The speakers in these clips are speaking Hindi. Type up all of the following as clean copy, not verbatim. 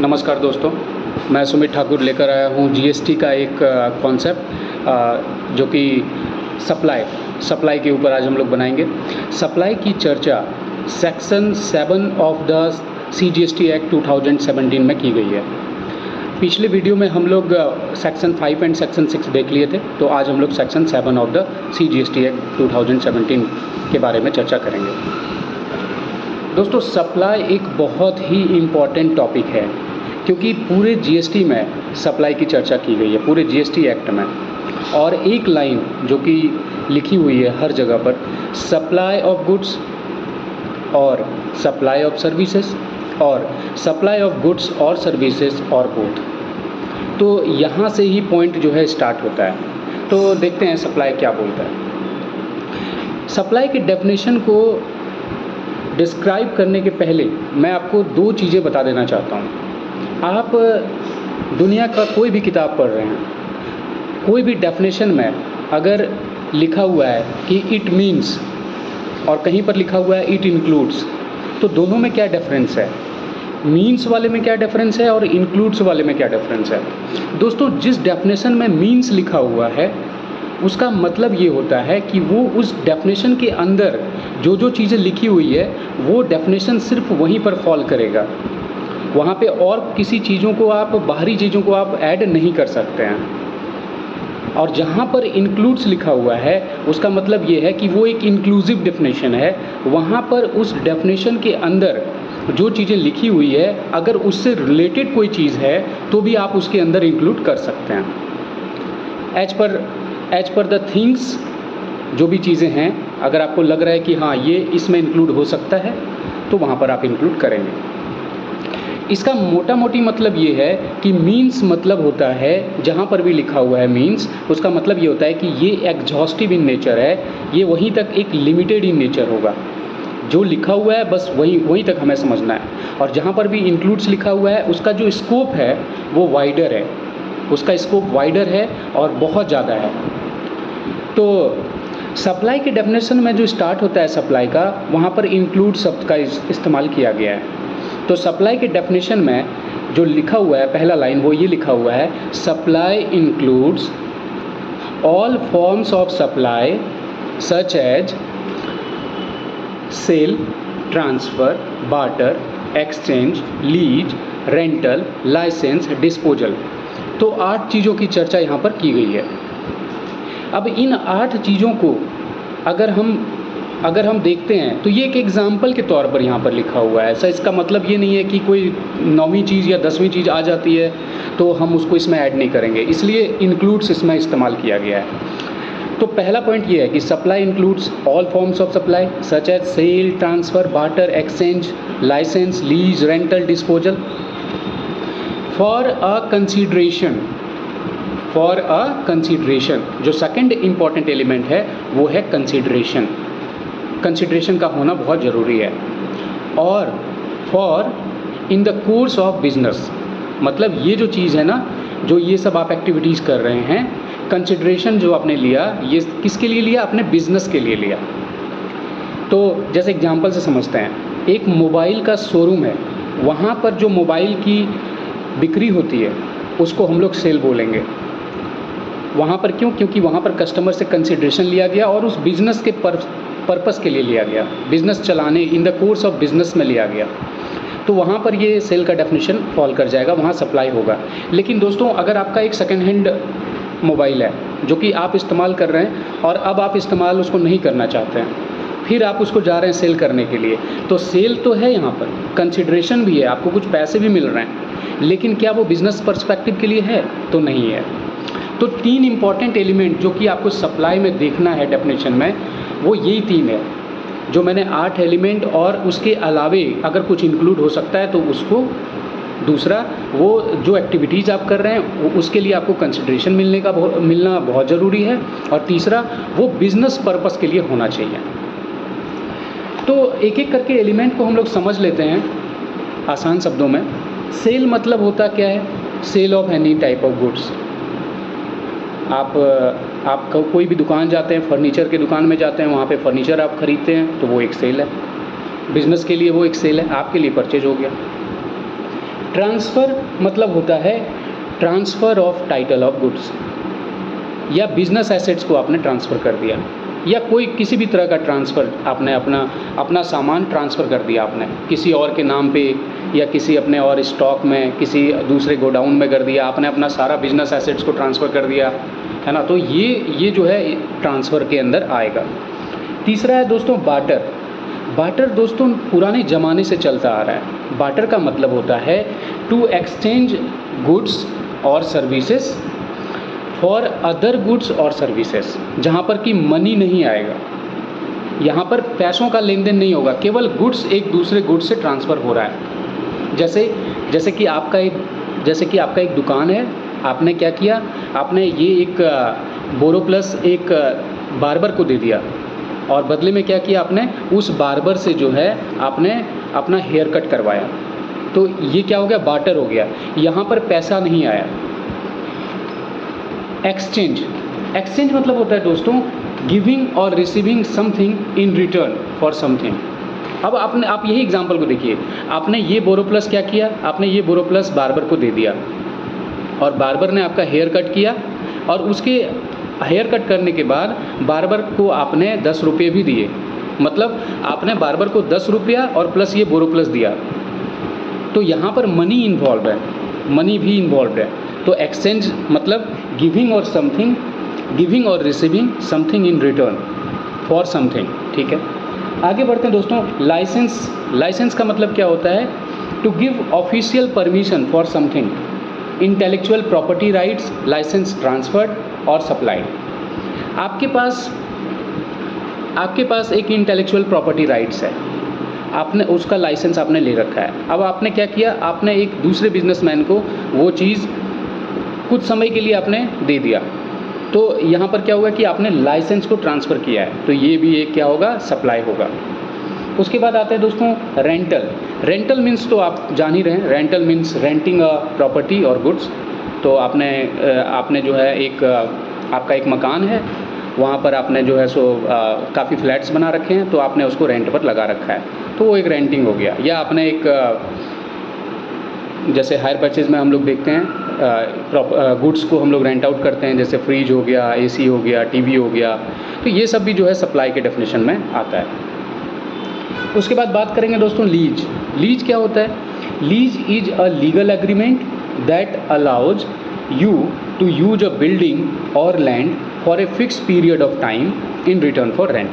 नमस्कार दोस्तों, मैं सुमित ठाकुर लेकर आया हूँ जीएसटी का एक कॉन्सेप्ट जो कि सप्लाई के ऊपर आज हम लोग बनाएंगे। सप्लाई की चर्चा section 7 of the CGST act 2017 में की गई है। पिछले वीडियो में हम लोग सेक्शन 5 एंड सेक्शन 6 देख लिए थे, तो आज हम लोग section 7 of the CGST act 2017 के बारे में चर्चा करेंगे। दोस्तों, सप्लाई एक बहुत ही इम्पॉर्टेंट टॉपिक है क्योंकि पूरे जीएसटी में सप्लाई की चर्चा की गई है, पूरे जीएसटी एक्ट में। और एक लाइन जो कि लिखी हुई है हर जगह पर, सप्लाई ऑफ गुड्स और सप्लाई ऑफ सर्विसेज और सप्लाई ऑफ गुड्स और सर्विसेज और बोथ। तो यहाँ से ही पॉइंट जो है स्टार्ट होता है। तो देखते हैं सप्लाई क्या बोलता है। सप्लाई की डेफिनेशन को डिस्क्राइब करने के पहले मैं आपको दो चीज़ें बता देना चाहता हूँ। आप दुनिया का कोई भी किताब पढ़ रहे हैं, कोई भी डेफिनेशन में अगर लिखा हुआ है कि इट मीन्स और कहीं पर लिखा हुआ है इट इंक्लूड्स, तो दोनों में क्या डिफरेंस है? मीन्स वाले में क्या डिफरेंस है और इंक्लूड्स वाले में क्या डिफरेंस है? दोस्तों, जिस डेफिनेशन में मीन्स लिखा हुआ है उसका मतलब ये होता है कि वो उस डेफिनेशन के अंदर जो जो चीज़ें लिखी हुई है वो डेफिनेशन सिर्फ वहीं पर फॉल करेगा। वहाँ पे और किसी चीज़ों को आप, बाहरी चीज़ों को आप ऐड नहीं कर सकते हैं। और जहाँ पर इंक्लूड्स लिखा हुआ है उसका मतलब ये है कि वो एक इंक्लूसिव डेफिनेशन है। वहाँ पर उस डेफिनेशन के अंदर जो चीज़ें लिखी हुई है अगर उससे रिलेटेड कोई चीज़ है तो भी आप उसके अंदर इंक्लूड कर सकते हैं। एज पर द थिंग्स, जो भी चीज़ें हैं, अगर आपको लग रहा है कि हाँ ये इसमें इंक्लूड हो सकता है तो वहाँ पर आप इंक्लूड करेंगे। इसका मोटा मोटी मतलब ये है कि मीन्स मतलब होता है, जहाँ पर भी लिखा हुआ है मीन्स, उसका मतलब ये होता है कि ये एग्जॉस्टिव इन नेचर है, ये वहीं तक एक लिमिटेड इन नेचर होगा। जो लिखा हुआ है बस वहीं तक हमें समझना है। और जहाँ पर भी इंक्लूड्स लिखा हुआ है उसका जो स्कोप है वो वाइडर है, उसका स्कोप वाइडर है और बहुत ज़्यादा है। तो सप्लाई के डेफिनेशन में जो स्टार्ट होता है सप्लाई का, वहाँ पर इंक्लूड शब्द का इस्तेमाल किया गया है। तो सप्लाई के डेफिनेशन में जो लिखा हुआ है पहला लाइन, वो ये लिखा हुआ है, supply includes all forms of supply such as sale, transfer, barter, exchange, lease, rental, licence, disposal. तो 8 चीज़ों की चर्चा यहाँ पर की गई है। अब इन 8 चीज़ों को अगर हम देखते हैं तो ये एक एग्जाम्पल के तौर पर यहाँ पर लिखा हुआ है। ऐसा इसका मतलब ये नहीं है कि कोई 9वीं चीज़ या 10वीं चीज़ आ जाती है तो हम उसको इसमें ऐड नहीं करेंगे, इसलिए इंक्लूड्स इसमें इस्तेमाल किया गया है। तो पहला पॉइंट ये है कि supply includes all forms of supply such as sale, transfer, barter, exchange, licence, lease, rental, disposal for a consideration. जो सेकंड इम्पॉर्टेंट एलिमेंट है वो है कंसीडरेशन का होना बहुत ज़रूरी है। और for in the course of business, मतलब ये जो चीज़ है ना, जो ये सब आप एक्टिविटीज़ कर रहे हैं, कंसीडरेशन जो आपने लिया ये किसके लिए लिया? अपने बिजनेस के लिए लिया। तो जैसे एग्जांपल से समझते हैं, एक मोबाइल का शोरूम है, वहाँ पर जो मोबाइल की बिक्री होती है उसको हम लोग सेल बोलेंगे। वहाँ पर क्यों? क्योंकि वहाँ पर कस्टमर से कंसीडरेशन लिया गया और उस बिज़नेस के पर्पस के लिए लिया गया, बिज़नेस चलाने, in the course of business में लिया गया। तो वहाँ पर ये सेल का डेफिनेशन फॉल कर जाएगा, वहाँ सप्लाई होगा। लेकिन दोस्तों, अगर आपका एक सेकेंड हैंड मोबाइल है जो कि आप इस्तेमाल कर रहे हैं और अब आप इस्तेमाल उसको नहीं करना चाहते हैं, फिर आप उसको जा रहे हैं सेल करने के लिए, तो सेल तो है, यहाँ पर कंसीडरेशन भी है, आपको कुछ पैसे भी मिल रहे हैं, लेकिन क्या वो बिज़नेस पर्सपेक्टिव के लिए है? तो नहीं है। तो 3 इम्पॉर्टेंट एलिमेंट जो कि आपको सप्लाई में देखना है डेफिनेशन में, वो यही 3 है जो मैंने 8 एलिमेंट, और उसके अलावे अगर कुछ इंक्लूड हो सकता है तो उसको, दूसरा वो जो एक्टिविटीज़ आप कर रहे हैं उसके लिए आपको कंसिडरेशन मिलना बहुत ज़रूरी है, और तीसरा वो बिज़नेस पर्पस के लिए होना चाहिए। तो एक एक करके एलिमेंट को हम लोग समझ लेते हैं आसान शब्दों में। सेल मतलब होता क्या है? Sale of any type of goods. आप कोई भी दुकान जाते हैं, फर्नीचर के दुकान में जाते हैं, वहाँ पे फर्नीचर आप ख़रीदते हैं तो वो एक सेल है, बिज़नेस के लिए वो एक सेल है, आपके लिए परचेज हो गया। ट्रांसफ़र मतलब होता है transfer of title of goods, या बिजनेस एसेट्स को आपने ट्रांसफ़र कर दिया, या कोई किसी भी तरह का ट्रांसफ़र आपने अपना सामान ट्रांसफ़र कर दिया आपने किसी और के नाम पे, या किसी अपने और स्टॉक में किसी दूसरे गोडाउन में कर दिया, आपने अपना सारा बिजनेस एसेट्स को ट्रांसफ़र कर दिया, है ना। तो ये जो है ट्रांसफ़र के अंदर आएगा। तीसरा है दोस्तों बाटर। बाटर दोस्तों पुराने ज़माने से चलता आ रहा है। बाटर का मतलब होता है टू एक्सचेंज गुड्स और सर्विसेज फॉर अदर गुड्स और सर्विसेज, जहाँ पर कि मनी नहीं आएगा, यहाँ पर पैसों का लेन देन नहीं होगा, केवल गुड्स एक दूसरे गुड्स से ट्रांसफ़र हो रहा है। जैसे कि आपका एक दुकान है, आपने क्या किया, आपने ये एक बोरोप्लस एक बार्बर को दे दिया, और बदले में क्या किया आपने, उस बार्बर से जो है आपने अपना हेयर कट करवाया, तो ये क्या हो गया, बार्टर हो गया। यहाँ पर पैसा नहीं आया। एक्सचेंज मतलब होता है दोस्तों गिविंग और receiving something in return for something. अब आप यही एग्जांपल को देखिए, आपने ये बोरोप्लस क्या किया, आपने ये बोरोप्लस बार्बर को दे दिया, और बार्बर ने आपका हेयर कट किया, और उसके हेयर कट करने के बाद बार्बर को आपने 10 रुपये भी दिए, मतलब आपने बार्बर को 10 रुपया और प्लस ये बोरोप्लस दिया, तो यहाँ पर मनी इन्वॉल्व है, मनी भी इन्वॉल्व है। तो एक्सचेंज मतलब गिविंग और receiving something in return for something, ठीक है। आगे बढ़ते हैं दोस्तों। लाइसेंस का मतलब क्या होता है, to give official permission for something, intellectual property rights, licence transferred और सप्लाइड। आपके पास एक इंटेलेक्चुअल प्रॉपर्टी राइट्स है, आपने उसका लाइसेंस आपने ले रखा है। अब आपने क्या किया, आपने एक दूसरे बिजनेसमैन को वो चीज़ कुछ समय के लिए आपने दे दिया, तो यहाँ पर क्या होगा कि आपने लाइसेंस को ट्रांसफ़र किया है, तो ये भी एक क्या होगा, सप्लाई होगा। उसके बाद आता है दोस्तों रेंटल मीन्स तो आप जान ही रहे हैं, rental means renting a property और गुड्स। तो आपने जो है आपका एक मकान है, वहाँ पर आपने जो है काफ़ी फ्लैट्स बना रखे हैं, तो आपने उसको रेंट पर लगा रखा है, तो वो एक रेंटिंग हो गया। या आपने जैसे हायर परचेज़ में हम लोग देखते हैं गुड्स को हम लोग रेंट आउट करते हैं, जैसे फ्रिज हो गया, एसी हो गया, टीवी हो गया, तो ये सब भी जो है सप्लाई के डेफिनेशन में आता है। उसके बाद बात करेंगे दोस्तों लीज क्या होता है। Lease is a legal agreement that allows you to use a building और land for a fix period of time in return for rent.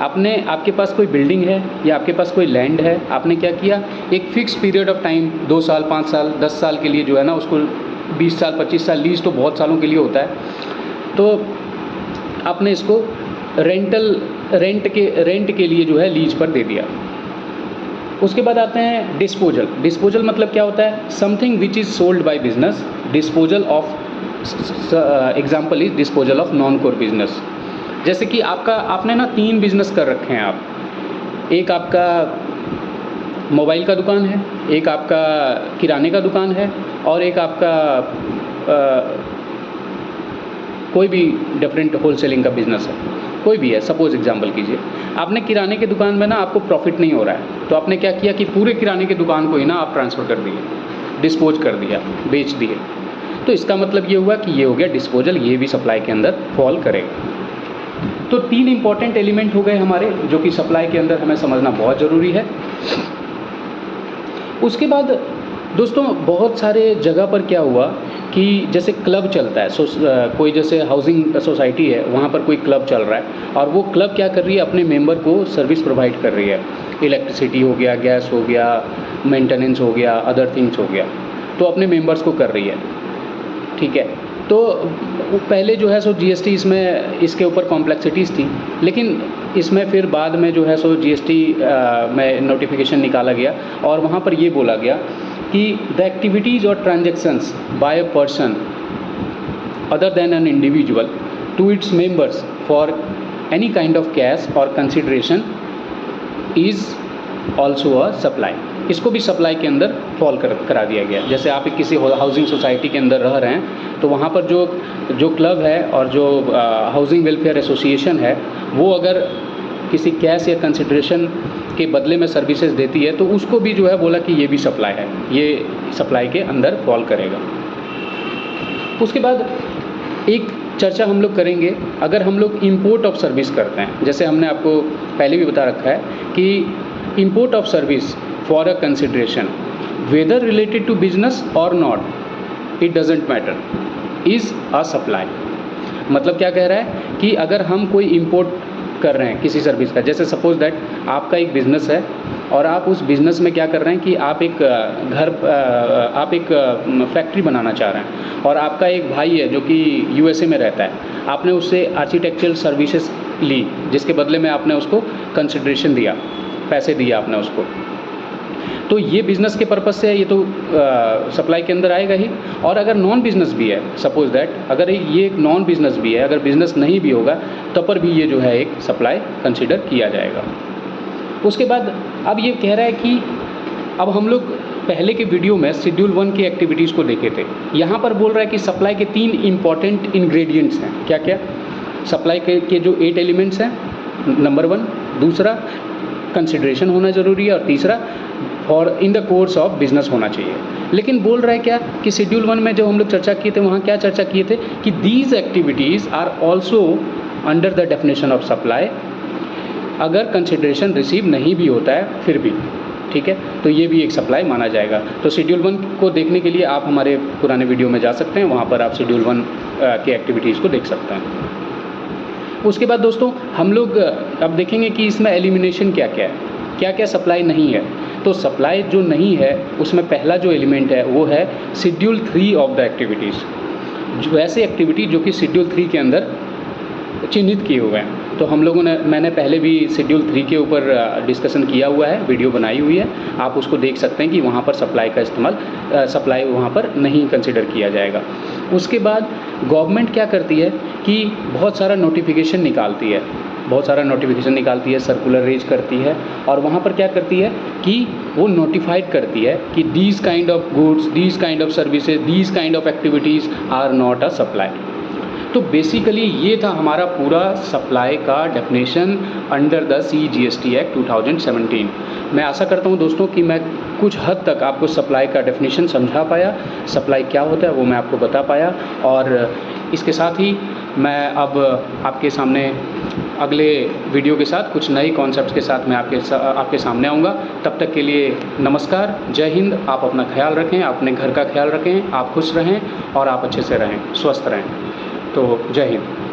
आपके पास कोई बिल्डिंग है या आपके पास कोई लैंड है, आपने क्या किया, एक फ़िक्स पीरियड ऑफ टाइम 2 साल, 5 साल, 10 साल के लिए जो है ना, उसको 20 साल, 25 साल, लीज़ तो बहुत सालों के लिए होता है, तो आपने इसको रेंट के लिए जो है लीज पर दे दिया। उसके बाद आते हैं डिस्पोजल मतलब क्या होता है, something which is sold by business, disposal of example is disposal of non core business. जैसे कि आपने ना 3 बिजनेस कर रखे हैं आप, एक आपका मोबाइल का दुकान है, एक आपका किराने का दुकान है, और एक आपका कोई भी डिफरेंट होलसेलिंग का बिजनेस है, कोई भी है, सपोज एग्जांपल कीजिए। आपने किराने की दुकान में ना आपको प्रॉफिट नहीं हो रहा है, तो आपने क्या किया कि पूरे किराने की दुकान को ही ना आप ट्रांसफ़र कर दिए, डिस्पोज कर दिया, बेच दिए। तो इसका मतलब ये हुआ कि ये हो गया डिस्पोजल, ये भी सप्लाई के अंदर फॉल करेगा। तो 3 इंपॉर्टेंट एलिमेंट हो गए हमारे, जो कि सप्लाई के अंदर हमें समझना बहुत ज़रूरी है। उसके बाद दोस्तों बहुत सारे जगह पर क्या हुआ कि जैसे क्लब चलता है, कोई जैसे हाउसिंग सोसाइटी है, वहाँ पर कोई क्लब चल रहा है, और वो क्लब क्या कर रही है, अपने मेंबर को सर्विस प्रोवाइड कर रही है, इलेक्ट्रिसिटी हो गया, गैस हो गया, मेंटेनेंस हो गया, अदर थिंग्स हो गया, तो अपने मेंबर्स को कर रही है, ठीक है। तो पहले जो है जीएसटी इसके ऊपर कॉम्प्लेक्सिटीज़ थी, लेकिन इसमें फिर बाद में जो है जीएसटी में नोटिफिकेशन निकाला गया, और वहाँ पर ये बोला गया कि द एक्टिविटीज़ और transactions by a person other than an individual to its members for any kind of cash और consideration is also a supply. इसको भी सप्लाई के अंदर फॉल करा दिया गया। जैसे आप किसी हाउसिंग सोसाइटी के अंदर रह रहे हैं, तो वहाँ पर जो क्लब है और जो हाउसिंग वेलफेयर एसोसिएशन है, वो अगर किसी कैश या कंसिडरेशन के बदले में सर्विसेज देती है, तो उसको भी जो है बोला कि ये भी सप्लाई है, ये सप्लाई के अंदर फॉल करेगा। उसके बाद एक चर्चा हम लोग करेंगे, अगर हम लोग इंपोर्ट ऑफ सर्विस करते हैं, जैसे हमने आपको पहले भी बता रखा है कि import of service for a consideration whether related to business और not, it doesn't matter, is a supply. मतलब क्या कह रहा है कि अगर हम कोई इंपोर्ट कर रहे हैं किसी सर्विस का, जैसे सपोज दैट आपका एक बिज़नेस है और आप उस बिज़नेस में क्या कर रहे हैं कि आप एक फैक्ट्री बनाना चाह रहे हैं, और आपका एक भाई है जो कि यूएसए में रहता है, आपने उससे आर्किटेक्चरल सर्विसेज ली, जिसके बदले में आपने उसको कंसिडरेशन दिया, पैसे दिए आपने उसको, तो ये बिज़नेस के पर्पज़ से है, ये तो सप्लाई के अंदर आएगा ही। और अगर नॉन बिज़नेस भी है, सपोज दैट अगर ये एक नॉन बिज़नेस भी है, अगर बिज़नेस नहीं भी होगा तब पर भी ये जो है एक सप्लाई कंसिडर किया जाएगा। उसके बाद अब ये कह रहा है कि अब हम लोग पहले के वीडियो में शेड्यूल 1 की एक्टिविटीज़ को देखे थे, यहाँ पर बोल रहा है कि सप्लाई के 3 इंपॉर्टेंट इंग्रेडिएंट्स हैं। क्या क्या? सप्लाई के जो 8 एलिमेंट्स हैं, नंबर 1, दूसरा कंसिडरेशन होना ज़रूरी है, और तीसरा और in the course of business होना चाहिए। लेकिन बोल रहा है क्या कि शेड्यूल 1 में जो हम लोग चर्चा किए थे, वहाँ क्या चर्चा किए थे कि these activities are also under the definition of supply, अगर कंसिडरेशन रिसीव नहीं भी होता है फिर भी, ठीक है, तो ये भी एक सप्लाई माना जाएगा। तो शेड्यूल 1 को देखने के लिए आप हमारे पुराने वीडियो में जा सकते हैं, वहाँ पर आप शेड्यूल 1 के एक्टिविटीज़ को देख सकते हैं। उसके बाद दोस्तों हम लोग अब देखेंगे कि इसमें एलिमिनेशन क्या क्या है, क्या क्या सप्लाई नहीं है। तो सप्लाई जो नहीं है उसमें पहला जो एलिमेंट है वो है शेड्यूल 3 ऑफ द एक्टिविटीज़, जो ऐसे एक्टिविटी जो कि शेड्यूल 3 के अंदर चिन्हित किए हुए हैं। तो हम लोगों ने, मैंने पहले भी शेड्यूल 3 के ऊपर डिस्कशन किया हुआ है, वीडियो बनाई हुई है, आप उसको देख सकते हैं कि वहाँ पर सप्लाई का इस्तेमाल, सप्लाई वहाँ पर नहीं कंसिडर किया जाएगा। उसके बाद गवर्नमेंट क्या करती है कि बहुत सारा नोटिफिकेशन निकालती है, सर्कुलर रेज करती है, और वहाँ पर क्या करती है कि वो नोटिफाइड करती है कि these kind of goods, these kind of services, these kind of activities are not a supply. तो बेसिकली ये था हमारा पूरा सप्लाई का definition under the CGST act 2017। मैं आशा करता हूँ दोस्तों कि मैं कुछ हद तक आपको सप्लाई का डेफिनेशन समझा पाया, सप्लाई क्या होता है वो मैं आपको बता पाया, और इसके साथ ही मैं अब आपके सामने अगले वीडियो के साथ कुछ नए कॉन्सेप्ट्स के साथ मैं आपके सामने आऊँगा। तब तक के लिए नमस्कार, जय हिंद। आप अपना ख्याल रखें, अपने घर का ख्याल रखें, आप खुश रहें और आप अच्छे से रहें, स्वस्थ रहें। तो जय हिंद।